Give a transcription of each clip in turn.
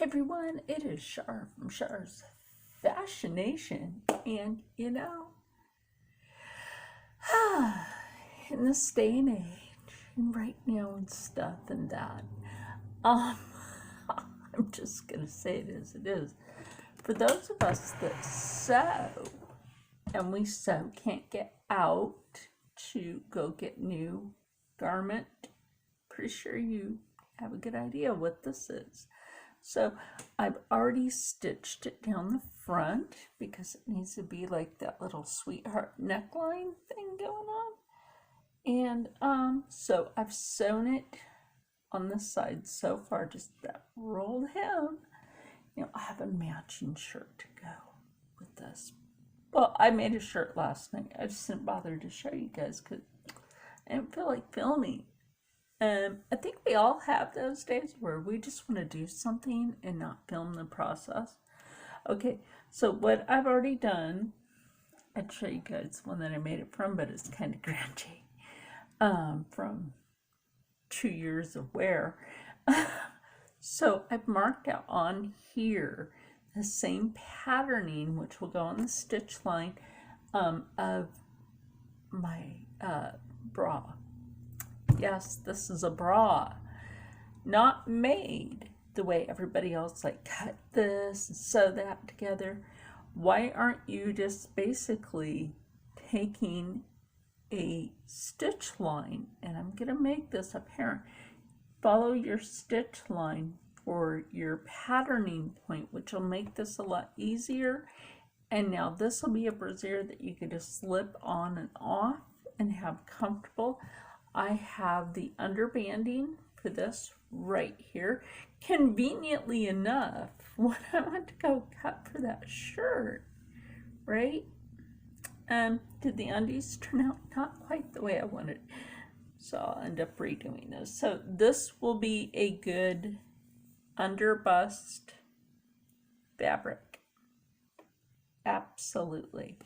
Everyone, it is Char from Char's Fascination, and in this day and age, and right now and stuff and that, um, I'm just gonna say it as it is. For those of us that sew, and we sew can't get out to go get new garment, pretty sure you have a good idea what this is. So I've already stitched it down the front because it needs to be like that little sweetheart neckline thing going on. And so I've sewn it on the side so far, just that rolled hem. I have a matching shirt to go with this. Well, I made a shirt last night. I just didn't bother to show you guys because I didn't feel like filming. I think we all have those days where we just want to do something and not film the process. Okay, so what I've already done, I'd show you guys one that I made it from, but it's kind of grungy, from 2 years of wear. So I've marked out on here the same patterning, which will go on the stitch line of my bra. Yes, this is a bra, not made the way everybody else like cut this and sew that together. Why aren't you just basically taking a stitch line, and I'm gonna make this apparent, follow your stitch line for your patterning point, which will make this a lot easier. And now this will be a brassiere that you can just slip on and off and have comfortable. I have the underbanding for this right here. Conveniently enough, when I went to go cut for that shirt, right? Did the undies turn out not quite the way I wanted? So I'll end up redoing this. So this will be a good underbust fabric. Absolutely.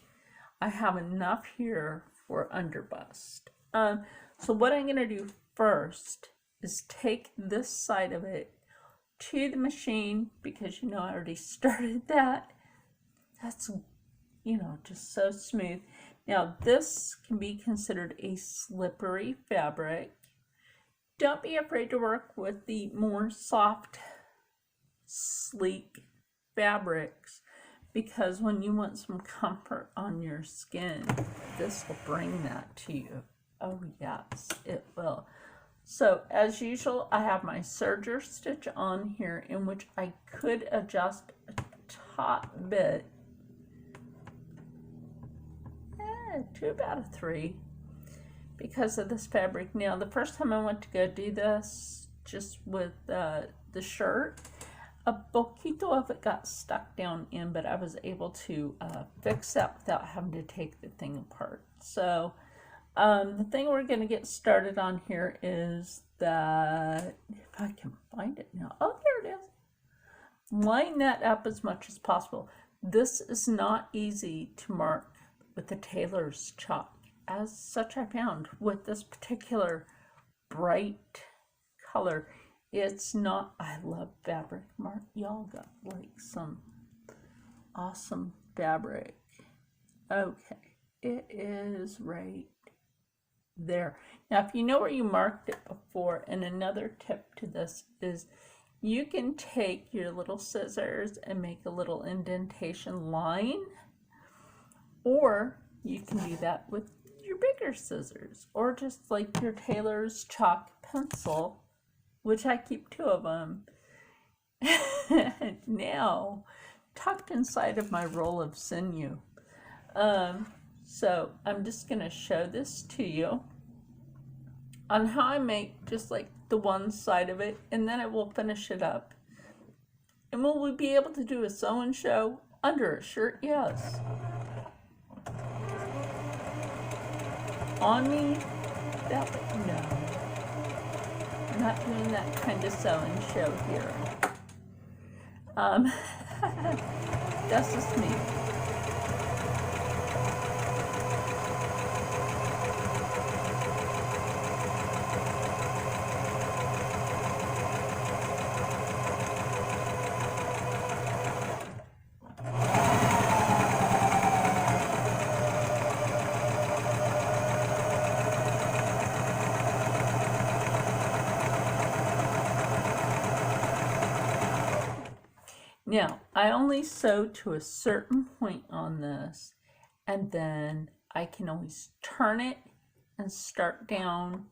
I have enough here for underbust. So what I'm going to do first is take this side of it to the machine, because I already started that. That's, just so smooth. Now this can be considered a slippery fabric. Don't be afraid to work with the more soft, sleek fabrics, because when you want some comfort on your skin, this will bring that to you. Oh yes, it will. So as usual, I have my serger stitch on here, in which I could adjust a top bit to about a 3 because of this fabric. Now the first time I went to go do this just with the shirt, a poquito of it got stuck down in, but I was able to fix that without having to take the thing apart. So the thing we're going to get started on here is that, if I can find it now, oh, there it is. Line that up as much as possible. This is not easy to mark with the tailor's chalk. As such, I found with this particular bright color, it's not. I love fabric. Mark, y'all got like some awesome fabric. Okay, it is right there. Now, if you know where you marked it before, and another tip to this is you can take your little scissors and make a little indentation line, or you can do that with your bigger scissors, or just like your tailor's chalk pencil, which I keep 2 of them now tucked inside of my roll of sinew. So I'm just going to show this to you on how I make just like the one side of it, and then I will finish it up. And will we be able to do a sew and show under a shirt? Yes. On me? That way? No. I'm not doing that kind of sew and show here. That's just me. Now, I only sew to a certain point on this, and then I can always turn it and start down,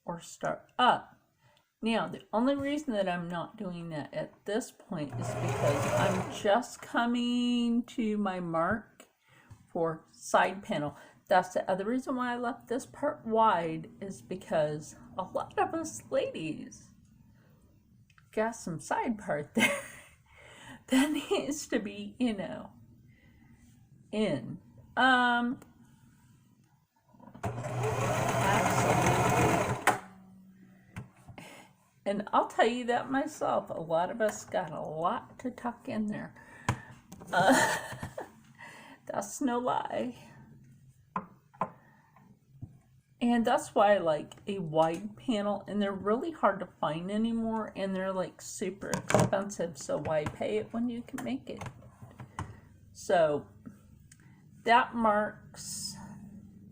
or start up. Now, the only reason that I'm not doing that at this point is because I'm just coming to my mark for side panel. That's the other reason why I left this part wide, is because a lot of us ladies got some side part there that needs to be, in. Absolutely. And I'll tell you that myself, a lot of us got a lot to tuck in there. That's no lie. And that's why I like a wide panel, and they're really hard to find anymore, and they're like super expensive, so why pay it when you can make it? So that marks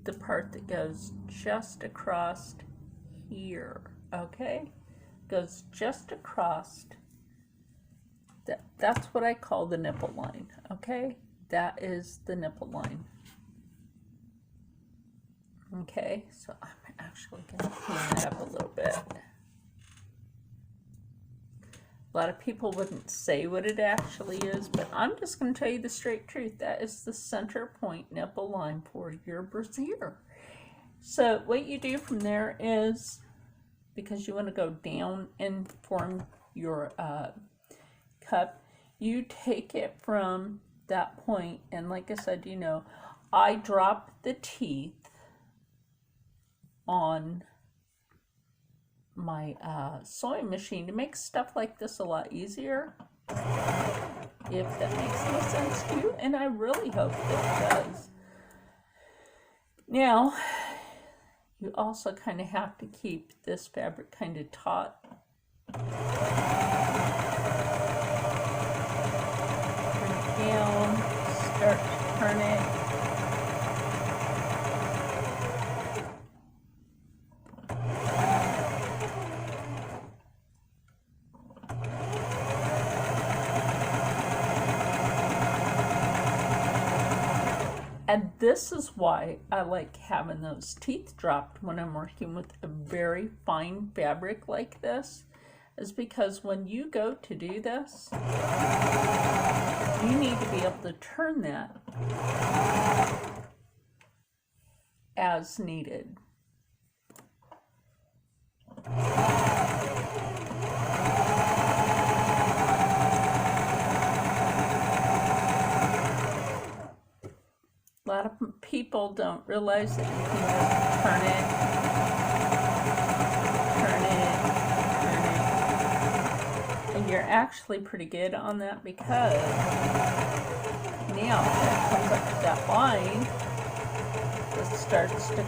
the part that goes just across here, okay? Goes just across. That's what I call the nipple line, okay? That is the nipple line. Okay, so I'm actually going to clean that up a little bit. A lot of people wouldn't say what it actually is, but I'm just going to tell you the straight truth. That is the center point nipple line for your brassiere. So what you do from there is, because you want to go down and form your cup, you take it from that point, and like I said, I drop the teeth on my sewing machine to make stuff like this a lot easier, if that makes any sense to you, and I really hope that it does. Now, you also kind of have to keep this fabric kind of taut. Turn it down, start to turn it. And this is why I like having those teeth dropped when I'm working with a very fine fabric like this, is because when you go to do this, you need to be able to turn that as needed. A lot of people don't realize that you can just turn it, and you're actually pretty good on that, because now that comes up to that line, it starts to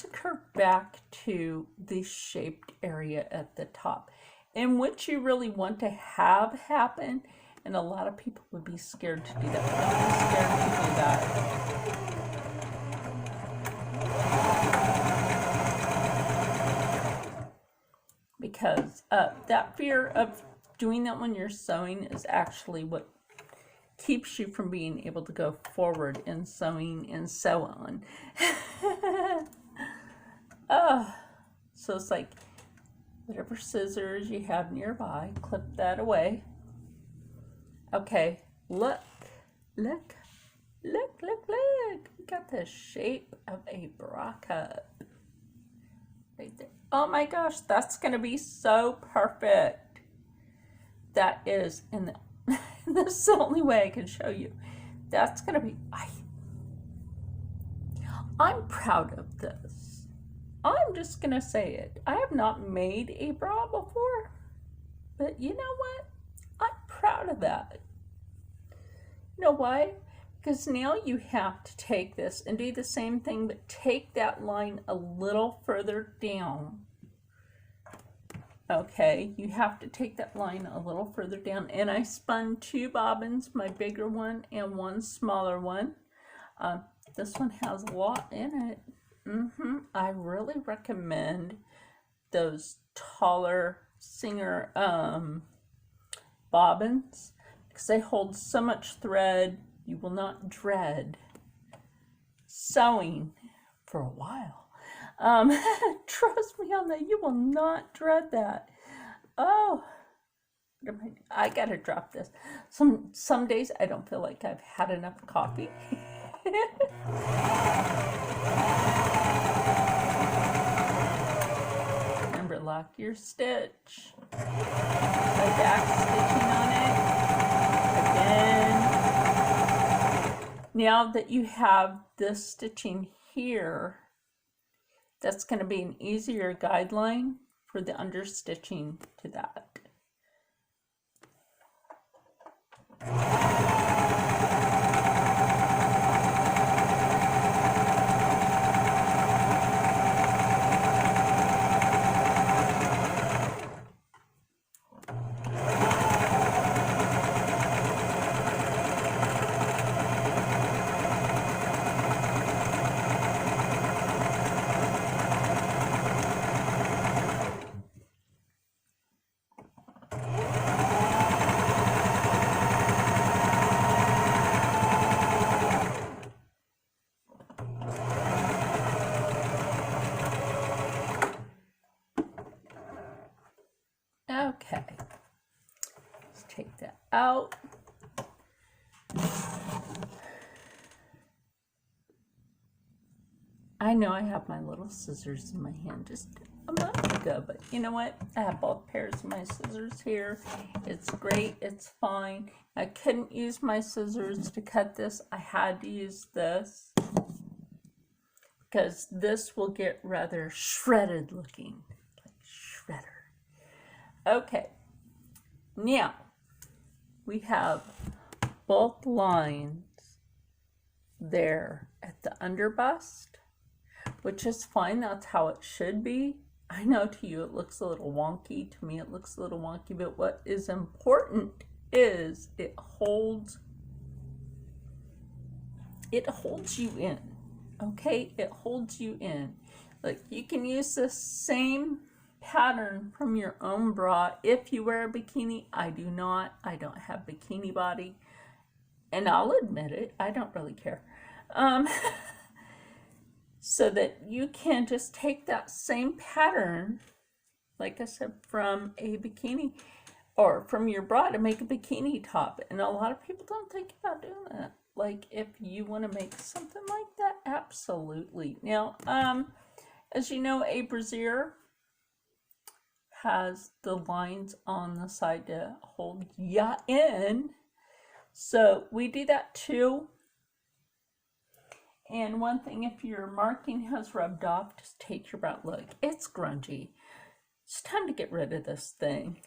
curve back to the shaped area at the top, and what you really want to have happen. And a lot of people would be scared to do that. Don't be scared to do that. Because that fear of doing that when you're sewing is actually what keeps you from being able to go forward in sewing and so on. So it's like, whatever scissors you have nearby, clip that away. Okay, look. We got the shape of a bra cup right there. Oh my gosh, that's gonna be so perfect. That is, and this is the only way I can show you. That's gonna be, I'm proud of this. I'm just gonna say it. I have not made a bra before, but you know what? I'm proud of that. You know why? Because now you have to take this and do the same thing, but take that line a little further down. Okay, you have to take that line a little further down. And I spun 2 bobbins, my bigger one and one smaller one. This one has a lot in it. I really recommend those taller Singer bobbins because they hold so much thread you will not dread sewing for a while. Trust me on that, you will not dread that. Oh, I gotta drop this. Some days I don't feel like I've had enough coffee. Remember, lock your stitch. Try back stitching on it. Again. Now that you have this stitching here, that's going to be an easier guideline for the understitching to that. Okay, let's take that out. I know I have my little scissors in my hand just a moment ago, but you know what? I have both pairs of my scissors here. It's great, it's fine. I couldn't use my scissors to cut this. I had to use this because this will get rather shredded looking, like shredder. Okay, now we have both lines there at the under bust, which is fine. That's how it should be. I know to you it looks a little wonky. To me it looks a little wonky, but what is important is it holds you in. Okay, it holds you in. Like, you can use the same pattern from your own bra if you wear a bikini. I do not. I don't have bikini body, and I'll admit it, I don't really care. So that you can just take that same pattern, like I said, from a bikini or from your bra to make a bikini top. And a lot of people don't think about doing that. Like, if you want to make something like that, absolutely. Now, as you know, a brassiere has the lines on the side to hold ya in. So we do that too. And one thing, if your marking has rubbed off, just take your brow. Look, it's grungy. It's time to get rid of this thing.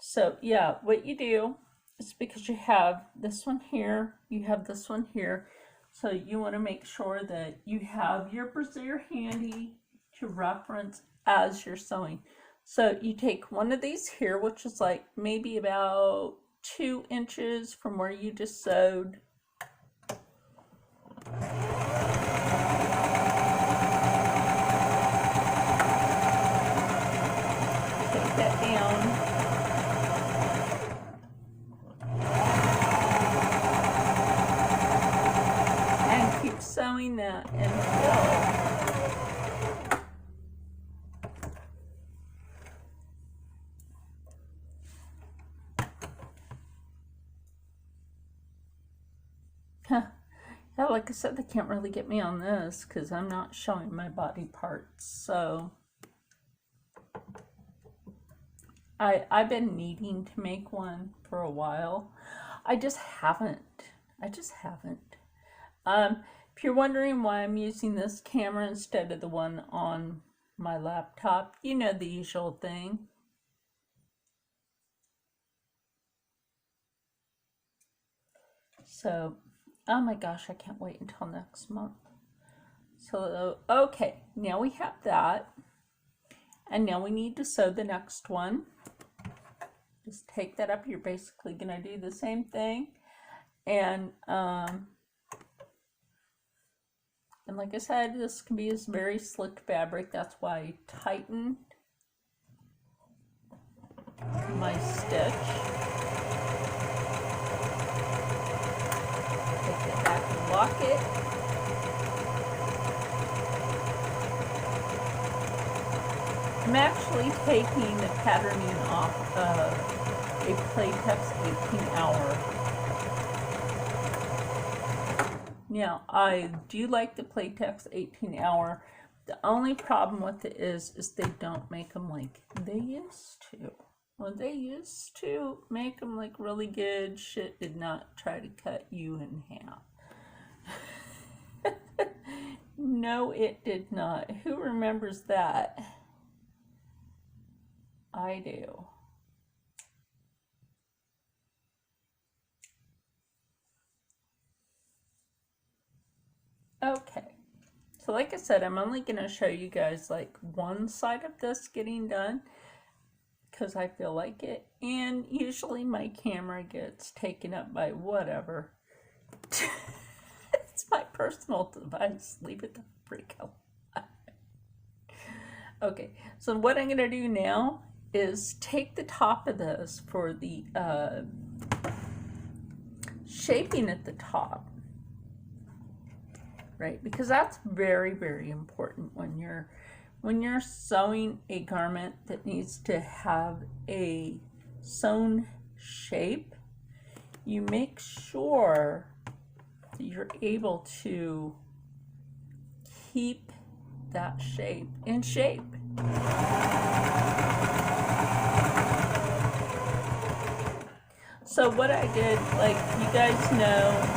So yeah, what you do is, because you have this one here, you have this one here, so you want to make sure that you have your brassiere handy to reference as you're sewing. So you take one of these here, which is like maybe about 2 inches from where you just sewed. Take that down. And keep sewing that until yeah, like I said, they can't really get me on this because I'm not showing my body parts. So I've been needing to make one for a while. I just haven't. If you're wondering why I'm using this camera instead of the one on my laptop, you know, the usual thing. So, oh my gosh, I can't wait until next month. So, okay, now we have that. And now we need to sew the next one. Just take that up. You're basically going to do the same thing. And And like I said, this can be a very slick fabric. That's why I tighten my stitch. Take it back and lock it. I'm actually taking the patterning off of a Playtex 18 hour. Now, I do like the Playtex 18 hour. The only problem with it is they don't make them like they used to. Well, they used to make them like really good. Shit did not try to cut you in half. No, it did not. Who remembers that? I do. Okay, so like I said, I'm only going to show you guys like one side of this getting done because I feel like it, and usually my camera gets taken up by whatever. It's my personal device. Leave it the freak alone. Okay, so what I'm going to do now is take the top of this for the shaping at the top. Right, because that's very, very important when you're sewing a garment that needs to have a sewn shape. You make sure that you're able to keep that shape in shape. So what I did, like you guys know,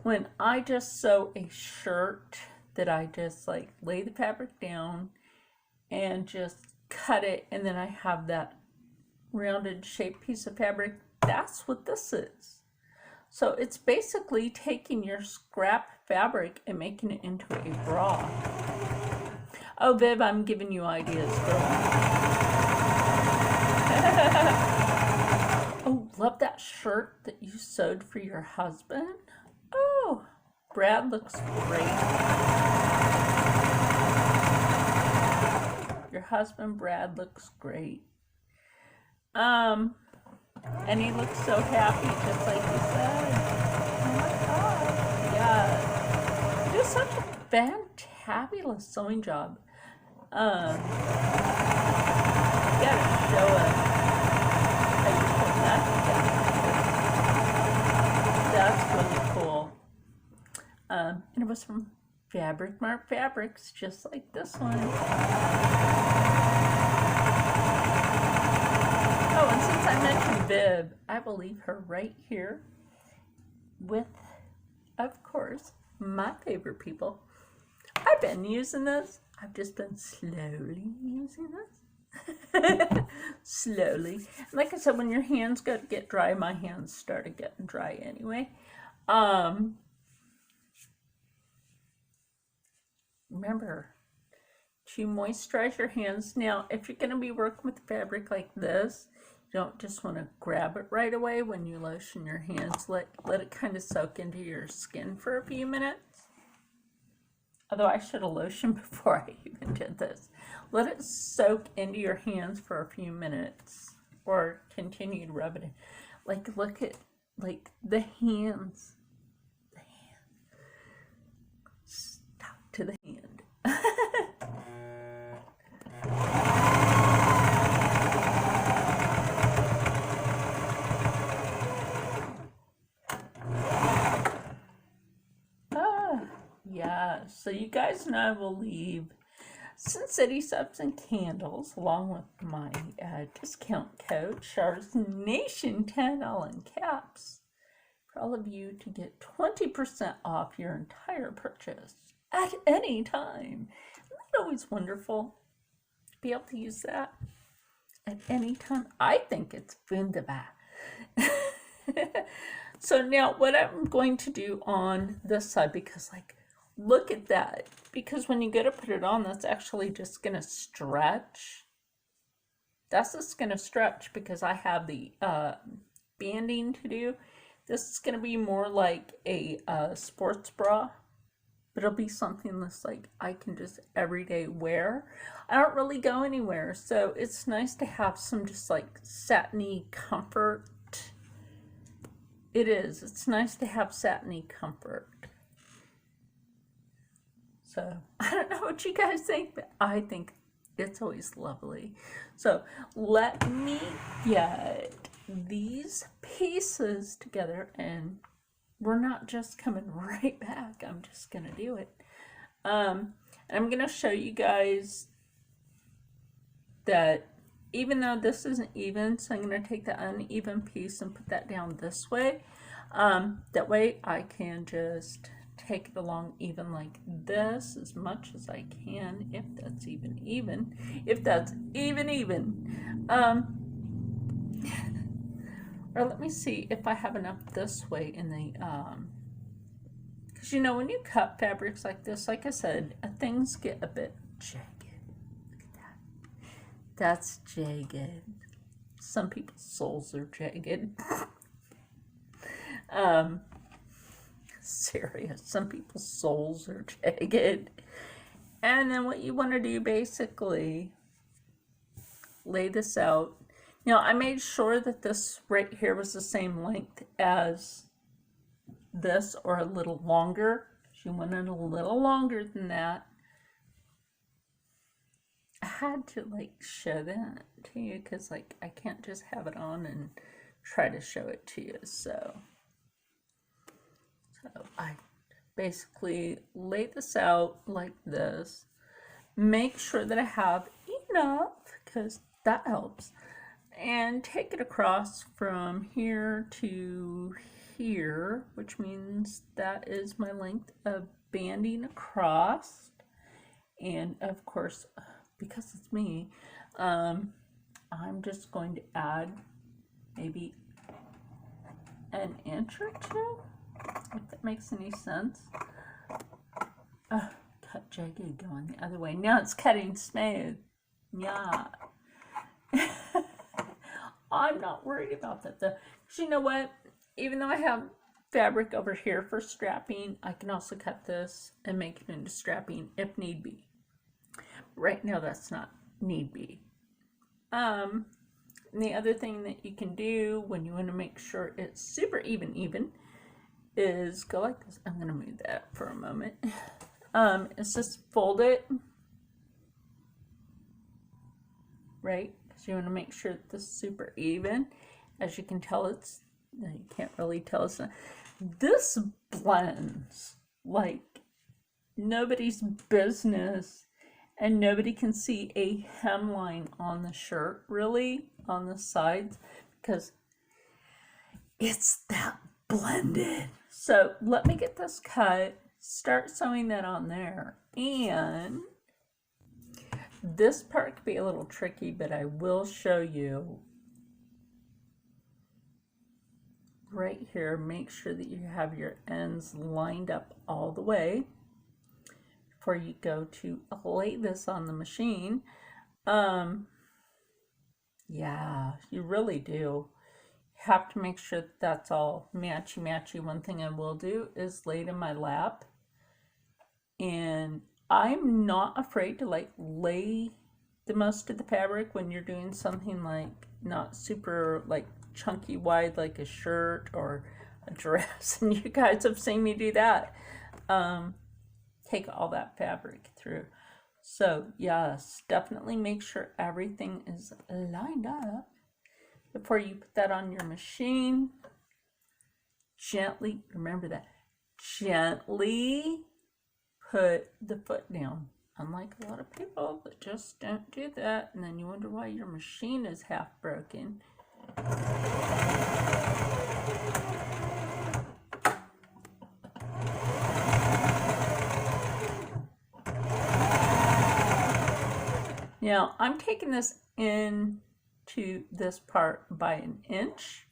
when I just sew a shirt, that I just like lay the fabric down and just cut it, and then I have that rounded shaped piece of fabric. That's what this is. So it's basically taking your scrap fabric and making it into a bra. Oh, Viv, I'm giving you ideas, girl. Oh, love that shirt that you sewed for your husband. Oh, Brad looks great. Your husband, Brad, looks great. And he looks so happy, just like you said. Oh my God. Yeah. You did such a fantabulous sewing job. You gotta show us how you put that together. That's really cool. And it was from Fabric Mart Fabrics, just like this one. Oh, and since I mentioned Viv, I will leave her right here with, of course, my favorite people. I've been using this. I've just been slowly using this. Slowly. Like I said, when your hands go to get dry, my hands started getting dry anyway. Remember to moisturize your hands. Now, if you're going to be working with fabric like this, you don't just want to grab it right away when you lotion your hands. Let it kind of soak into your skin for a few minutes. Although I should have lotioned before I even did this. Let it soak into your hands for a few minutes, or continue to rub it in. Like, look at, like, the hands. The hand. Stop to the hand. Yeah, so you guys know I will leave Sin City Subs and Candles along with my discount code, Char's Nation 10, all in caps, for all of you to get 20% off your entire purchase at any time. Isn't that always wonderful to be able to use that at any time? I think it's wunderbar. So now what I'm going to do on this side, because like, look at that, because when you go to put it on, that's actually just going to stretch. That's just going to stretch because I have the banding to do. This is going to be more like a sports bra. but it'll be something that's like I can just everyday wear. I don't really go anywhere, so it's nice to have some just like satiny comfort. It is. It's nice to have satiny comfort. So I don't know what you guys think, but I think it's always lovely. So let me get these pieces together, and we're not just coming right back. I'm just going to do it. I'm going to show you guys that even though this isn't even, so I'm going to take the uneven piece and put that down this way. That way I can just take it along even like this as much as I can, if that's even. If that's even. Or let me see if I have enough this way in the, because you know, when you cut fabrics like this, like I said, things get a bit jagged. Look at that. That's jagged. Some people's souls are jagged. Serious. Some people's souls are jagged. And then what you want to do, basically, lay this out. Now, I made sure that this right here was the same length as this, or a little longer. If you want it a little longer than that, I had to like show that to you, because like I can't just have it on and try to show it to you. So I basically lay this out like this. Make sure that I have enough, because that helps. And take it across from here to here, which means that is my length of banding across. And of course, because it's me, I'm just going to add maybe an inch or two, if that makes any sense. Cut jagged going the other way. Now it's cutting smooth. Yeah. I'm not worried about that though. Because you know what? Even though I have fabric over here for strapping, I can also cut this and make it into strapping if need be. Right now that's not need be. And the other thing that you can do when you want to make sure it's super even is go like this. I'm going to move that for a moment. It's just fold it, right? Because you want to make sure that this is super even. As you can tell, it's, you can't really tell. It's not, this blends like nobody's business, and nobody can see a hemline on the shirt really on the sides, because it's that blended. So let me get this cut, start sewing that on there. And this part could be a little tricky, but I will show you right here. Make sure that you have your ends lined up all the way before you go to lay this on the machine. Yeah, you really do have to make sure that that's all matchy. One thing I will do is lay it in my lap, and I'm not afraid to like lay the most of the fabric when you're doing something like not super like chunky wide like a shirt or a dress, and you guys have seen me do that. Take all that fabric through. So yes, definitely make sure everything is lined up before you put that on your machine. Gently, remember that, gently put the foot down. Unlike a lot of people that just don't do that, and then you wonder why your machine is half broken. Now I'm taking this into this part by an inch,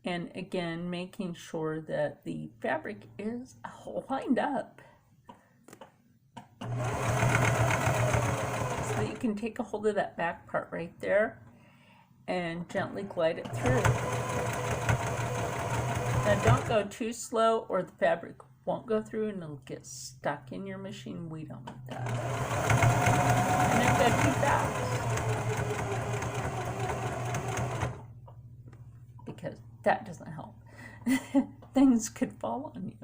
and again making sure that the fabric is lined up so that you can take a hold of that back part right there and gently glide it through. Now don't go too slow or the fabric won't go through and it'll get stuck in your machine. We don't want that. And then go too fast, because that doesn't help. Things could fall on you.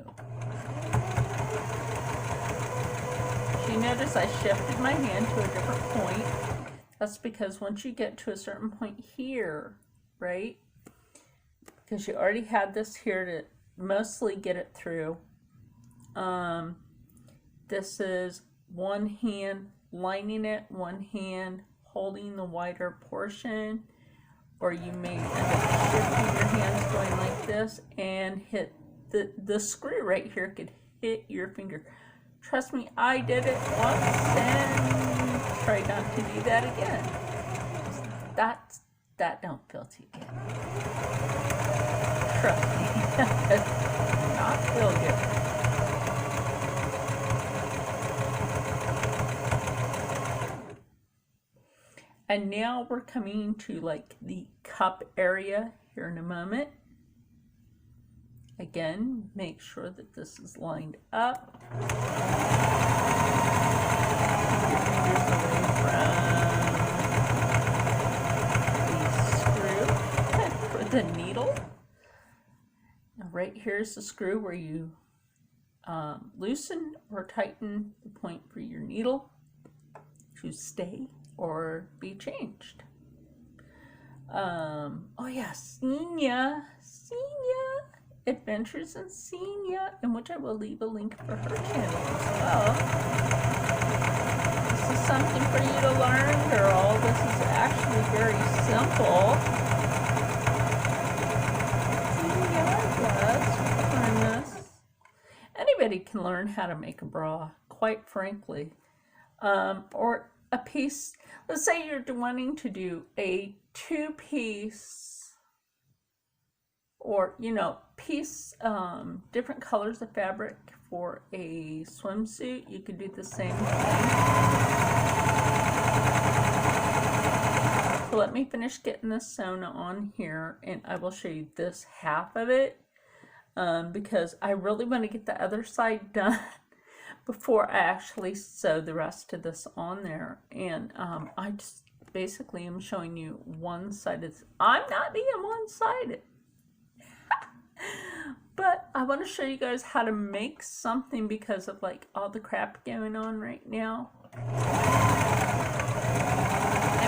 So you notice I shifted my hand to a different point. That's because once you get to a certain point here, right, because you already had this here to mostly get it through, this is one hand lining it, one hand holding the wider portion, or you may end up shifting your hands going like this and hit the screw right here could hit your finger. Trust me, I did it once and try not to do that again. That don't feel too good. Trust me, that does not feel good. And now we're coming to like the cup area here in a moment. Again, make sure that this is lined up. Keep your fingers away from the screw for the needle. Now right here is the screw where you loosen or tighten the point for your needle to stay or be changed. Oh yeah, Senior Adventures in Senior, in which I will leave a link for her channel as well. This is something for you to learn, girl. This is actually very simple. Learn this. Anybody can learn how to make a bra, quite frankly. Or a piece, let's say you're wanting to do a two-piece or, you know, piece, different colors of fabric for a swimsuit. You could do the same thing. So let me finish getting this sewn on here, and I will show you this half of it, because I really want to get the other side done before I actually sew the rest of this on there. And I just basically am showing you one side. I'm not being one-sided. But I want to show you guys how to make something because of like all the crap going on right now. And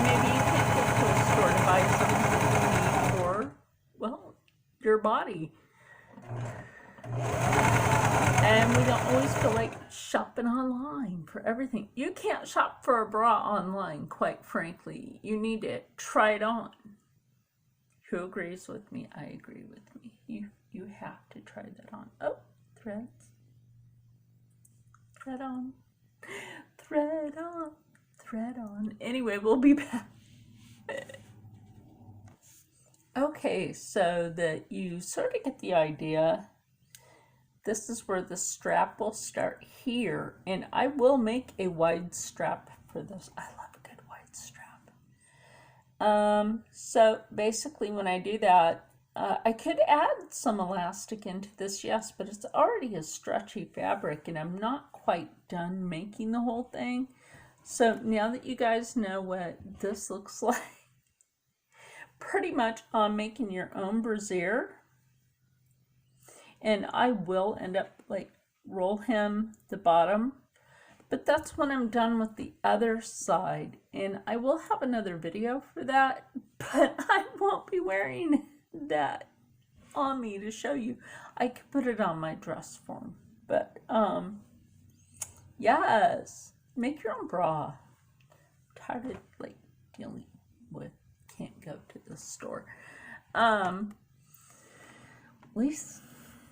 maybe you can't get to a store to buy something that you need for, well, your body. And we don't always feel like shopping online for everything. You can't shop for a bra online, quite frankly. You need to try it on. Who agrees with me? I agree with me. You have to try that on. Oh, threads. Thread on. Thread on. Thread on. Anyway, we'll be back. Okay, so that you sort of get the idea. This is where the strap will start here, and I will make a wide strap for this. I love a good wide strap. So basically when I do that, I could add some elastic into this, yes, but it's already a stretchy fabric and I'm not quite done making the whole thing. So now that you guys know what this looks like, pretty much I'm making your own brassiere. And I will end up like roll hem the bottom, but that's when I'm done with the other side. And I will have another video for that, but I won't be wearing that on me to show you. I could put it on my dress form, but yes, make your own bra. I'm tired of like dealing with can't go to the store. At least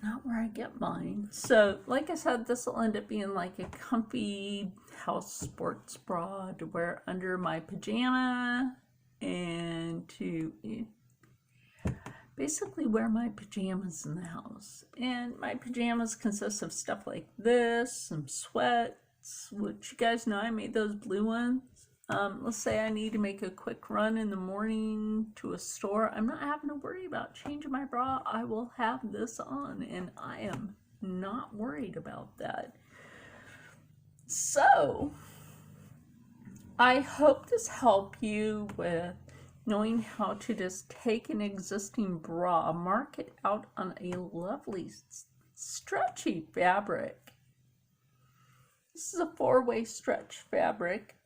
not where I get mine. So like I said, this will end up being like a comfy house sports bra to wear under my pajama and to basically wear my pajamas in the house. And my pajamas consist of stuff like this, some sweats, which you guys know I made those blue ones. Let's say I need to make a quick run in the morning to a store. I'm not having to worry about changing my bra. I will have this on and I am not worried about that. So I hope this helped you with knowing how to just take an existing bra, mark it out on a lovely stretchy fabric. This is a 4-way stretch fabric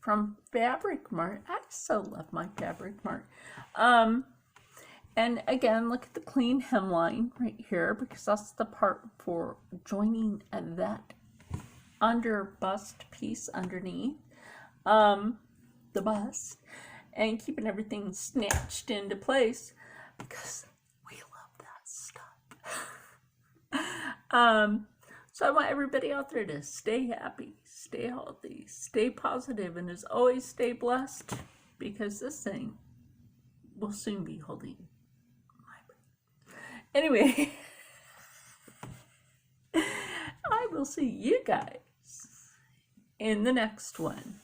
from Fabric Mart. I so love my Fabric Mart. And again, look at the clean hemline right here, because that's the part for joining that under bust piece underneath the bust, and keeping everything snatched into place, because we love that stuff. So I want everybody out there to stay happy, stay healthy, stay positive, and as always, stay blessed, because this thing will soon be holding my breath. Anyway, I will see you guys in the next one.